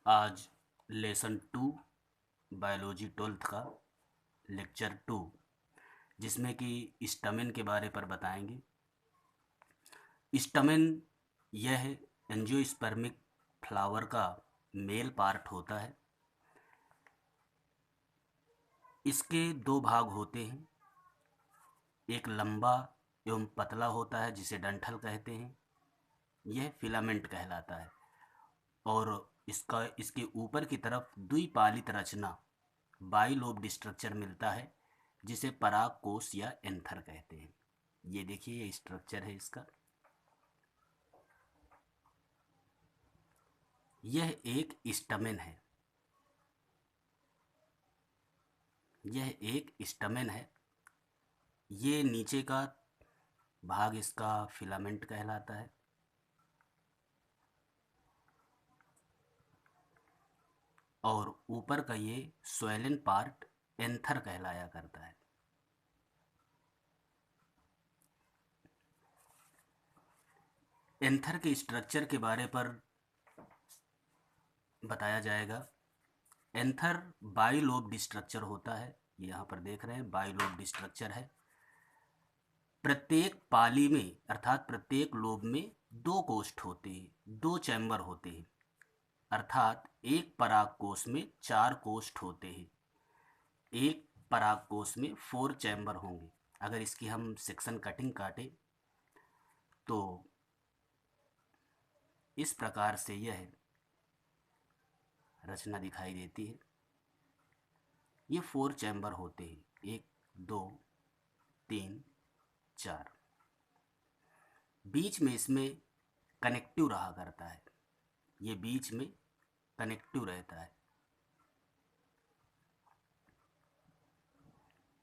आज lesson 2 biology 12th का lecture 2 जिसमें कि स्टमेन के बारे पर बताएंगे। स्टमेन यह एंजियोस्पर्मिक फ्लावर का मेल पार्ट होता है। इसके दो भाग होते हैं, एक लंबा एवं पतला होता है जिसे डंठल कहते हैं, यह फिलामेंट कहलाता है। और इसके ऊपर की तरफ द्विपालित रचना बाइलोब्ड स्ट्रक्चर मिलता है जिसे पराग कोश या एंथर कहते हैं। ये देखिए, ये स्ट्रक्चर है इसका। यह एक स्टमेन है, यह एक स्टमेन है। ये नीचे का भाग इसका फिलामेंट कहलाता है और ऊपर का ये स्वेलन पार्ट एंथर कहलाया करता है। एंथर के स्ट्रक्चर के बारे पर बताया जाएगा। एंथर बाइलोब्ड स्ट्रक्चर होता है, यहाँ पर देख रहे हैं बाइलोब्ड स्ट्रक्चर है। प्रत्येक पाली में अर्थात प्रत्येक लोब में दो कोष्ठ होते हैं, दो चैम्बर होते हैं, अर्थात एक परागकोश में 4 कोष्ठ होते हैं। एक परागकोश में 4 चैम्बर होंगे। अगर इसकी हम सेक्शन कटिंग काटें तो इस प्रकार से यह रचना दिखाई देती है। ये 4 चैम्बर होते हैं, 1 2 3 4। बीच में इसमें कनेक्टिव रहा करता है, ये बीच में कनेक्टिव रहता है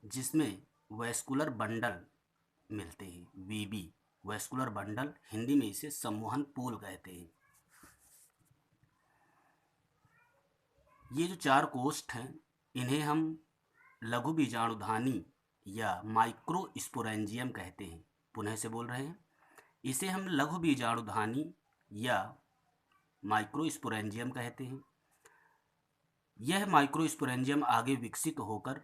जिसमें वैस्कुलर बंडल मिलते हैं। वीबी वैस्कुलर बंडल, हिंदी में इसे सम्मोहन पूल कहते हैं। ये जो 4 कोष्ठ हैं इन्हें हम लघु बीजाणुधानी या माइक्रोस्पोरेंजियम कहते हैं। पुनः से बोल रहे हैं, इसे हम लघु बीजाणुधानी या माइक्रोस्पोरेंजियम कहते हैं। यह माइक्रोस्पोरेंजियम आगे विकसित होकर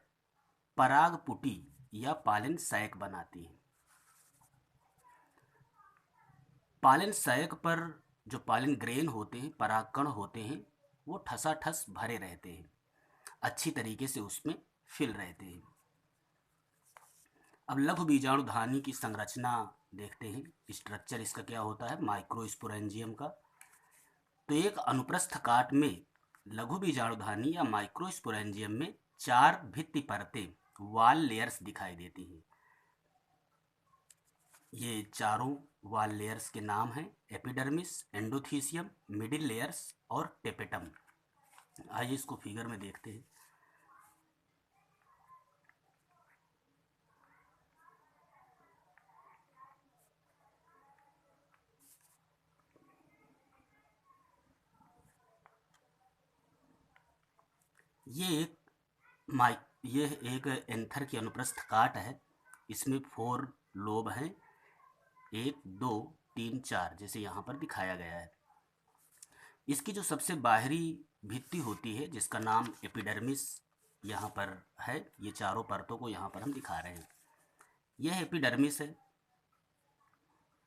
परागपुटी या पालन सैक बनाती है। पालन सैक पर जो पालन ग्रेन होते हैं, परागकण होते हैं, वो ठसाठस भरे रहते हैं, अच्छी तरीके से उसमें फिल रहते हैं। अब लघु बीजाणुधानी की संरचना देखते हैं। स्ट्रक्चर इसका क्या होता है माइक्रोस्पोरेंजियम का। तो एक अनुप्रस्थ काट में लघु बीजाणुधानी या माइक्रोस्पोरेंजियम में 4 भित्ति परतें वॉल लेयर्स दिखाई देती हैं। ये चारों वॉल लेयर्स के नाम हैं एपिडर्मिस, एंडोथीसियम, मिडिल लेयर्स और टेपेटम। आइए इसको फिगर में देखते हैं। ये एक एंथर की अनुप्रस्थ काट है। इसमें 4 लोब हैं, 1 2 3 4, जैसे यहाँ पर दिखाया गया है। इसकी जो सबसे बाहरी भित्ति होती है जिसका नाम एपिडर्मिस यहाँ पर है, ये चारों परतों को यहाँ पर हम दिखा रहे हैं। यह एपिडर्मिस है,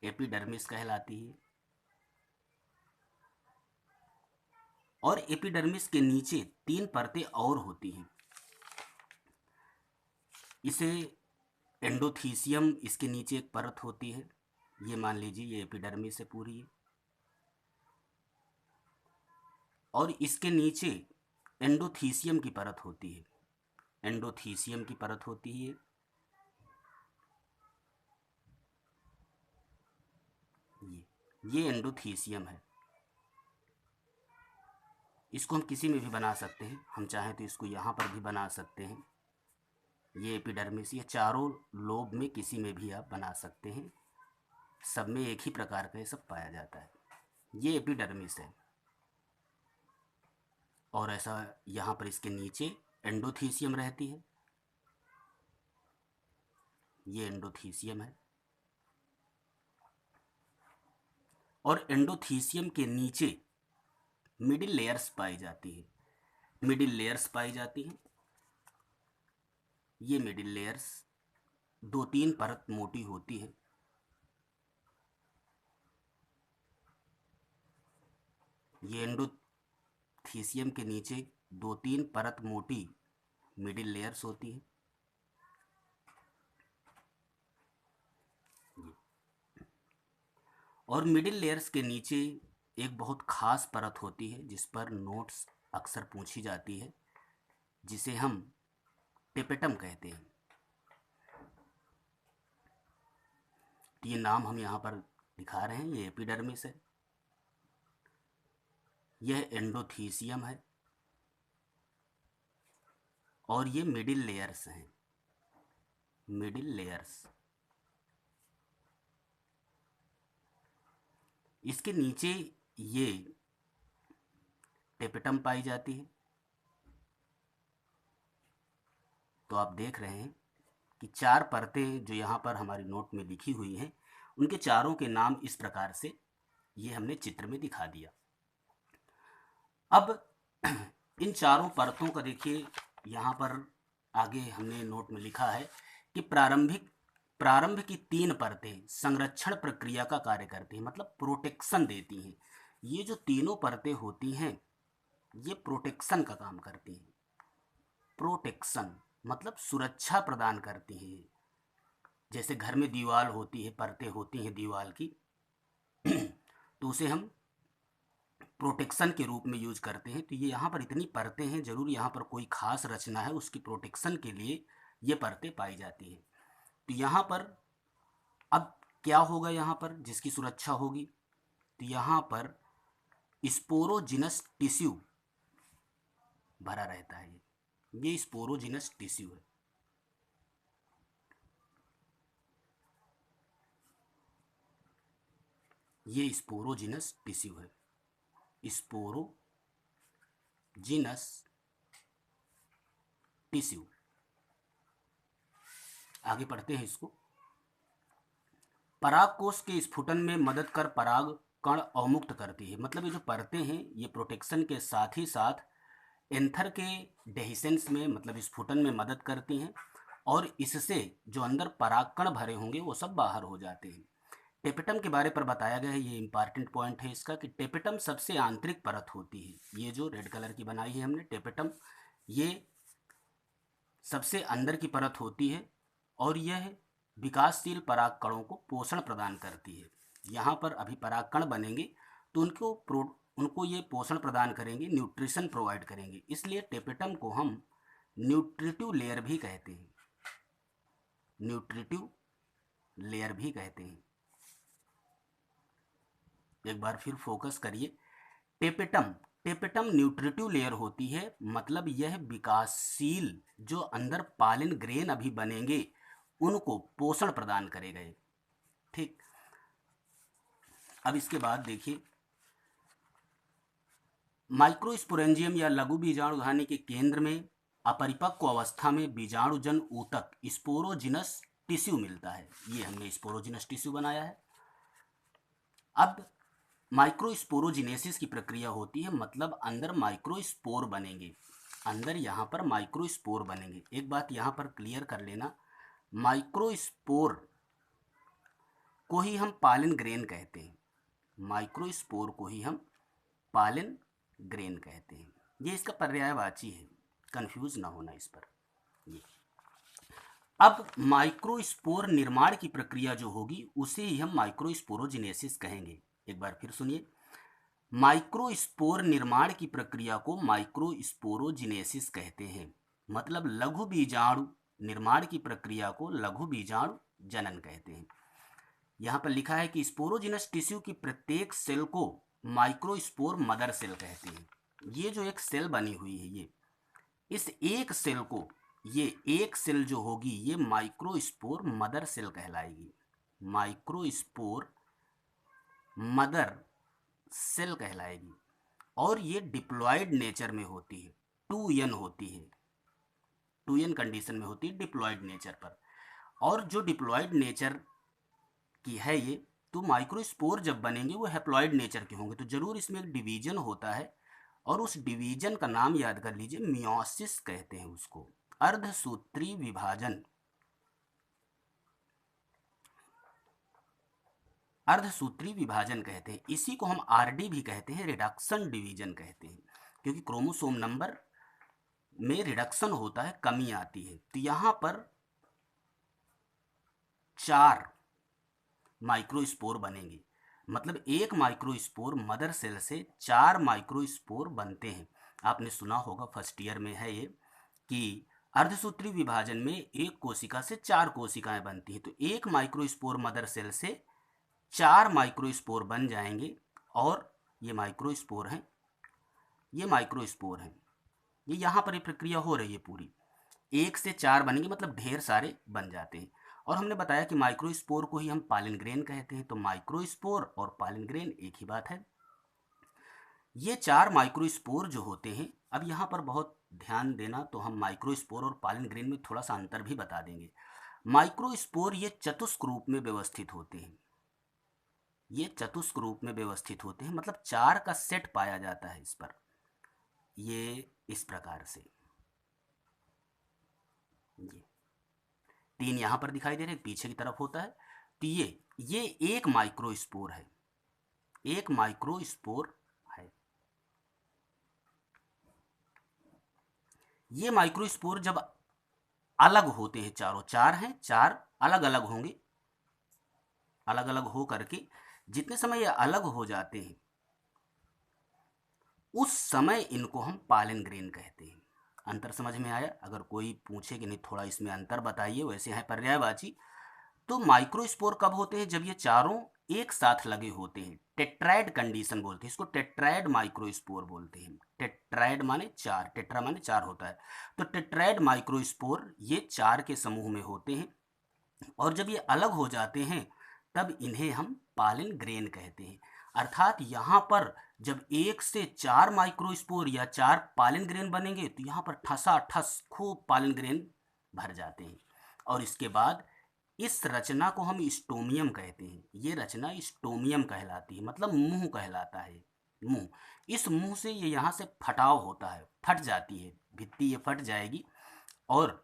एपिडर्मिस कहलाती है। और एपिडर्मिस के नीचे 3 परतें और होती हैं। इसे एंडोथीसियम, इसके नीचे एक परत होती है, ये मान लीजिए ये एपिडर्मिस है पूरी है। और इसके नीचे एंडोथीसियम की परत होती है, एंडोथीसियम की परत होती है। ये एंडोथीसियम है। इसको हम किसी में भी बना सकते हैं, हम चाहें तो इसको यहाँ पर भी बना सकते हैं। ये एपिडर्मिस, ये चारों लोब में किसी में भी आप बना सकते हैं, सब में एक ही प्रकार का ये सब पाया जाता है। ये एपिडर्मिस है। और ऐसा यहाँ पर इसके नीचे एंडोथीसियम रहती है, ये एंडोथीसियम है। और एंडोथीसियम के नीचे मिडिल लेयर्स पाई जाती है, मिडिल लेयर्स पाई जाती हैं। ये मिडिल लेयर्स 2-3 परत मोटी होती है। ये एंडोथीसियम के नीचे 2-3 परत मोटी मिडिल लेयर्स होती है। और मिडिल लेयर्स के नीचे एक बहुत ख़ास परत होती है जिस पर नोट्स अक्सर पूछी जाती है, जिसे हम टेपेटम कहते हैं। ये नाम हम यहाँ पर दिखा रहे हैं, ये एपिडर्मिस है, यह एंडोथीसियम है और ये मिडिल लेयर्स हैं, मिडिल लेयर्स। इसके नीचे ये टेपेटम पाई जाती है। तो आप देख रहे हैं कि 4 परतें जो यहाँ पर हमारी नोट में लिखी हुई हैं, उनके चारों के नाम इस प्रकार से ये हमने चित्र में दिखा दिया। अब इन चारों परतों का देखिए, यहाँ पर आगे हमने नोट में लिखा है कि प्रारंभ की 3 परतें संरक्षण प्रक्रिया का कार्य करती हैं, मतलब प्रोटेक्शन देती हैं। ये जो तीनों परतें होती हैं ये प्रोटेक्शन का काम करती हैं। प्रोटेक्शन मतलब सुरक्षा प्रदान करती हैं। जैसे घर में दीवार होती है, परतें होती हैं दीवार की, तो उसे हम प्रोटेक्शन के रूप में यूज करते हैं। तो ये यहाँ पर इतनी परतें हैं, जरूर यहाँ पर कोई खास रचना है, उसकी प्रोटेक्शन के लिए ये परतें पाई जाती हैं। तो यहाँ पर अब क्या होगा, यहाँ पर जिसकी सुरक्षा होगी, तो यहाँ पर स्पोरोजिनस टिश्यू भरा रहता है। ये स्पोरोजिनस टिश्यू है। ये स्पोरोजिनस टिश्यू है, स्पोरोजिनस टिश्यू। आगे पढ़ते हैं इसको। पराग कोश के स्फुटन में मदद कर पराग कण अवमुक्त करती है। मतलब ये जो परतें हैं ये प्रोटेक्शन के साथ ही साथ एंथर के डेहिसेंस में, मतलब स्फुटन में मदद करती हैं, और इससे जो अंदर परागकण भरे होंगे वो सब बाहर हो जाते हैं। टेपेटम के बारे पर बताया गया है, ये इंपॉर्टेंट पॉइंट है इसका, कि टेपेटम सबसे आंतरिक परत होती है। ये जो रेड कलर की बनाई है हमने टेपेटम, ये सबसे अंदर की परत होती है और यह विकासशील परागकणों को पोषण प्रदान करती है। यहाँ पर अभी परागकण बनेंगे तो उनको ये पोषण प्रदान करेंगे, न्यूट्रिशन प्रोवाइड करेंगे। इसलिए टेपेटम को हम न्यूट्रिटिव लेयर भी कहते हैं, न्यूट्रिटिव लेयर भी कहते हैं। एक बार फिर फोकस करिए। टेपेटम न्यूट्रिटिव लेयर होती है, मतलब यह विकासशील जो अंदर पालिन ग्रेन अभी बनेंगे उनको पोषण प्रदान करेगा। ठीक, अब इसके बाद देखिए, माइक्रोस्पोरेंजियम या लघु बीजाणुधानी के केंद्र में अपरिपक्व अवस्था में बीजाणुजन ऊतक स्पोरोजिनस टिश्यू मिलता है। ये हमने स्पोरोजिनस टिश्यू बनाया है। अब माइक्रोस्पोरोजिनेसिस की प्रक्रिया होती है, मतलब अंदर माइक्रोस्पोर बनेंगे, अंदर यहाँ पर माइक्रोस्पोर बनेंगे। एक बात यहाँ पर क्लियर कर लेना, माइक्रोस्पोर को ही हम पालिन ग्रेन कहते हैं, माइक्रोस्पोर को ही हम पालिन ग्रेन कहते हैं। ये इसका पर्यायवाची है, कंफ्यूज ना होना इस पर। ये अब माइक्रोस्पोर निर्माण की प्रक्रिया जो होगी उसे ही हम माइक्रोस्पोरोजिनेसिस कहेंगे। एक बार फिर सुनिए, माइक्रोस्पोर निर्माण की प्रक्रिया को माइक्रोस्पोरोजिनेसिस कहते हैं, मतलब लघु बीजाणु निर्माण की प्रक्रिया को लघु बीजाणु जनन कहते हैं। यहाँ पर लिखा है कि स्पोरोजिनस टिश्यू की प्रत्येक सेल को माइक्रोस्पोर मदर सेल कहते हैं। ये जो एक सेल बनी हुई है, ये इस एक सेल को, ये एक सेल जो होगी ये माइक्रोस्पोर मदर सेल कहलाएगी, माइक्रोस्पोर मदर सेल कहलाएगी। और ये डिप्लॉयड नेचर में होती है, 2n होती है, 2n कंडीशन में होती है डिप्लॉयड नेचर पर। और जो डिप्लॉयड नेचर की है ये, तो माइक्रोस्पोर जब बनेंगे वो हैप्लॉयड नेचर के होंगे, तो जरूर इसमें एक डिवीजन होता है और उस डिवीजन का नाम याद कर लीजिए, मियोसिस कहते हैं उसको, अर्धसूत्री विभाजन। अर्धसूत्री विभाजन कहते हैं। इसी को हम आरडी भी कहते हैं, रिडक्शन डिवीजन कहते हैं, क्योंकि क्रोमोसोम नंबर में रिडक्शन होता है, कमी आती है। तो यहाँ पर 4 माइक्रोस्पोर बनेंगे, मतलब एक माइक्रोस्पोर मदर सेल से 4 माइक्रोस्पोर बनते हैं। आपने सुना होगा, फर्स्ट ईयर में है ये, कि अर्धसूत्री विभाजन में एक कोशिका से 4 कोशिकाएं बनती हैं। तो एक माइक्रोस्पोर मदर सेल से 4 माइक्रोस्पोर बन जाएंगे, और ये माइक्रोस्पोर हैं, ये माइक्रोस्पोर हैं, ये यहाँ पर ये प्रक्रिया हो रही है पूरी। 1 से 4 बनेंगे, मतलब ढेर सारे बन जाते हैं। और हमने बताया कि माइक्रोस्पोर को ही हम पालिन ग्रेन कहते हैं। तो माइक्रोस्पोर और पालिन ग्रेन एक ही बात है। ये 4 माइक्रोस्पोर जो होते हैं, अब यहाँ पर बहुत ध्यान देना, तो हम माइक्रोस्पोर और पालिन ग्रेन में थोड़ा सा अंतर भी बता देंगे। माइक्रोस्पोर ये चतुष्क रूप में व्यवस्थित होते हैं, ये चतुष्क रूप में व्यवस्थित होते हैं, मतलब 4 का सेट पाया जाता है इस पर, ये इस प्रकार से। ये 3 यहाँ पर दिखाई दे रहे हैं, पीछे की तरफ होता है। तो ये एक माइक्रोस्पोर है, एक माइक्रोस्पोर है। ये माइक्रोस्पोर जब अलग होते हैं, चारों 4 हैं, 4 अलग अलग होंगे, अलग अलग हो करके जितने समय ये अलग हो जाते हैं, उस समय इनको हम पालन ग्रेन कहते हैं। अंतर समझ में आया? अगर कोई पूछे कि नहीं थोड़ा इसमें अंतर बताइए, वैसे है पर्यायवाची। तो माइक्रोस्पोर कब होते हैं? जब ये चारों एक साथ लगे होते हैं, टेट्राइड कंडीशन बोलते हैं इसको, टेट्राइड माइक्रोस्पोर बोलते हैं। टेट्राइड माने 4, टेट्रा माने 4 होता है। तो टेट्राइड माइक्रोस्पोर ये 4 के समूह में होते हैं, और जब ये अलग हो जाते हैं तब इन्हें हम पालिन ग्रेन कहते हैं। अर्थात यहाँ पर जब 1 से 4 माइक्रोस्पोर या 4 पालिन ग्रेन बनेंगे, तो यहाँ पर ठसा ठस खूब पालिन ग्रेन भर जाते हैं। और इसके बाद इस रचना को हम स्टोमियम कहते हैं। ये रचना स्टोमियम कहलाती है, मतलब मुंह कहलाता है, मुंह। इस मुंह से ये यहाँ से फटाव होता है, फट जाती है भित्ति, ये फट जाएगी, और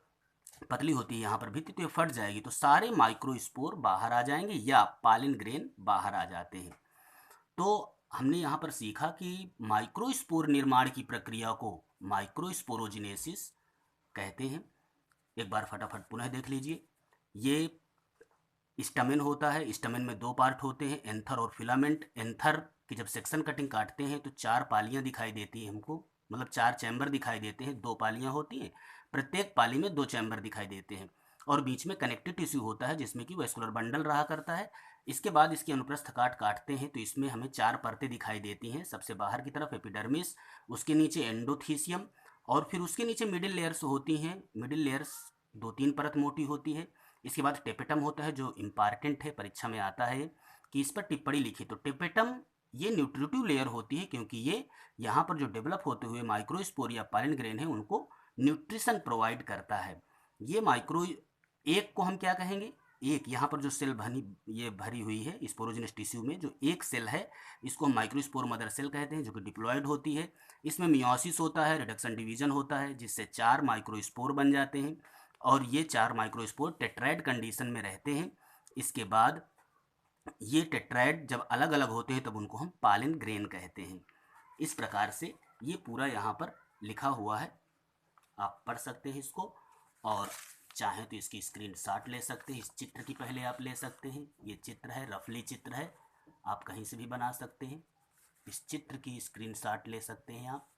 पतली होती है यहाँ पर भित्ति, तो ये फट जाएगी, तो सारे माइक्रोस्पोर बाहर आ जाएंगे, या पालिन ग्रेन बाहर आ जाते हैं। तो हमने यहाँ पर सीखा कि माइक्रोस्पोर निर्माण की प्रक्रिया को माइक्रोस्पोरोजिनेसिस कहते हैं। एक बार फटाफट पुनः देख लीजिए। ये स्टमेन होता है, स्टमेन में 2 पार्ट होते हैं, एंथर और फिलामेंट। एंथर की जब सेक्शन कटिंग काटते हैं तो 4 पालियाँ दिखाई देती हैं हमको, मतलब 4 चैम्बर दिखाई देते हैं, 2 पालियाँ होती हैं, प्रत्येक पाली में 2 चैम्बर दिखाई देते हैं, और बीच में कनेक्टिव टिश्यू होता है जिसमें कि वैस्कुलर बंडल रहा करता है। इसके बाद इसकी अनुप्रस्थ काटते हैं तो इसमें हमें 4 परतें दिखाई देती हैं। सबसे बाहर की तरफ एपिडर्मिस, उसके नीचे एंडोथीसियम, और फिर उसके नीचे मिडिल लेयर्स होती हैं। मिडिल लेयर्स 2-3 परत मोटी होती है। इसके बाद टेपेटम होता है, जो इम्पॉर्टेंट है, परीक्षा में आता है कि इस पर टिप्पणी लिखी। तो टेपेटम ये न्यूट्रिटिव लेयर होती है, क्योंकि ये यहाँ पर जो डेवलप होते हुए माइक्रोस्पोर या पालिन ग्रेन है उनको न्यूट्रिशन प्रोवाइड करता है। ये माइक्रो, एक को हम क्या कहेंगे, एक यहाँ पर जो सेल ये भरी हुई है स्पोरोजिनस टिश्यू में, जो एक सेल है, इसको हम माइक्रोस्पोर मदर सेल कहते हैं, जो कि डिप्लॉयड होती है। इसमें मियोसिस होता है, रिडक्शन डिवीजन होता है, जिससे 4 माइक्रोस्पोर बन जाते हैं, और ये 4 माइक्रोस्पोर टेट्राइड कंडीशन में रहते हैं। इसके बाद ये टेट्राइड जब अलग अलग होते हैं तब उनको हम पालिन ग्रेन कहते हैं। इस प्रकार से ये पूरा यहाँ पर लिखा हुआ है, आप पढ़ सकते हैं इसको, और चाहें तो इसकी स्क्रीनशॉट ले सकते हैं। इस चित्र की पहले आप ले सकते हैं, ये चित्र है, रफली चित्र है, आप कहीं से भी बना सकते हैं। इस चित्र की स्क्रीनशॉट ले सकते हैं आप,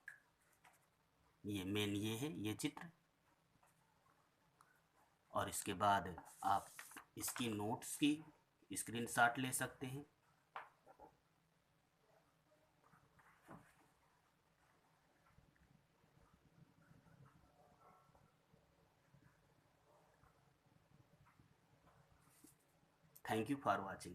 ये मेन ये है ये चित्र, और इसके बाद आप इसकी नोट्स की स्क्रीनशॉट ले सकते हैं। Thank you for watching.